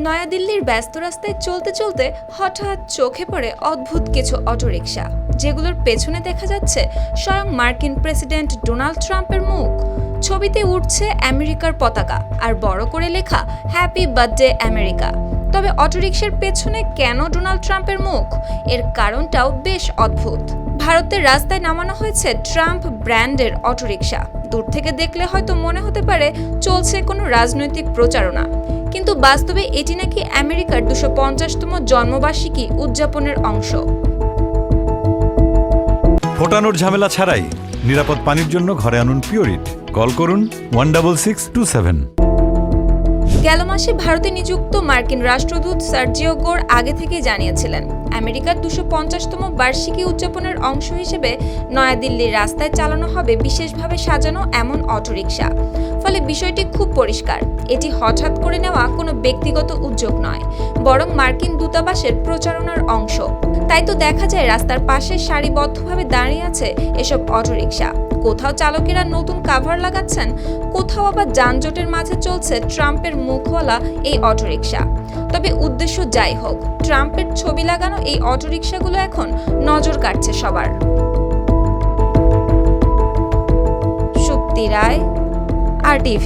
নয়াদিল্লির ব্যস্ত রাস্তায় চলতে চলতে হঠাৎ চোখে পড়ে অদ্ভুত কিছু অটোরিকশা, যেগুলোর পেছনে দেখা যাচ্ছে স্বয়ং মার্কিন প্রেসিডেন্ট ডোনাল্ড ট্রাম্পের মুখ। ছবিতে উঠছে আমেরিকার পতাকা আর বড় করে লেখা হ্যাপি বার্থডে আমেরিকা। তবে অটোরিকশার পেছনে কেন ডোনাল্ড ট্রাম্পের মুখ, এর কারণটাও বেশ অদ্ভুত। ভারতের রাস্তায় নামানো হয়েছে ট্রাম্প ব্র্যান্ডের অটোরিকশা। দূর থেকে দেখলে হয়তো মনে হতে পারে চলছে কোনো রাজনৈতিক প্রচারণা, কিন্তু বাস্তবে এটি নাকি আমেরিকার 250তম জন্মবার্ষিকী উদযাপনের অংশ। ফোটানোর ঝামেলা ছাড়াই নিরাপদ পানির জন্য ঘরে আনুন পিওরিট। কল করুন 16627। গেল মাসে ভারতে নিযুক্ত মার্কিন রাষ্ট্রদূত সার্জিও গোর আগে থেকেই জানিয়েছিলেন, আমেরিকার 250তম বার্ষিকী উদযাপনের অংশ হিসেবে নয়াদিল্লির রাস্তায় চালানো হবে বিশেষভাবে সাজানো এমন অটোরিকশা। ফলে বিষয়টি খুব পরিষ্কার, এটি হঠাৎ করে নেওয়া কোনো ব্যক্তিগত উদ্যোগ নয়, বরং মার্কিন দূতাবাসের প্রচারণার অংশ। তাই তো দেখা যায় রাস্তার পাশে সারিবদ্ধভাবে দাঁড়িয়ে আছে এসব অটোরিকশা। কোথাও চালকেরা নতুন কাভার লাগাচ্ছেন, কোথাও আবার যানজটের মাঝে চলছে ট্রাম্পের মুখওয়ালা এই অটোরিকশা। তবে উদ্দেশ্য যাই হোক, ট্রাম্পের ছবি লাগানো এই অটোরিকশাগুলো এখন নজর কাটছে সবার। সুপ্তি রায়, RTV।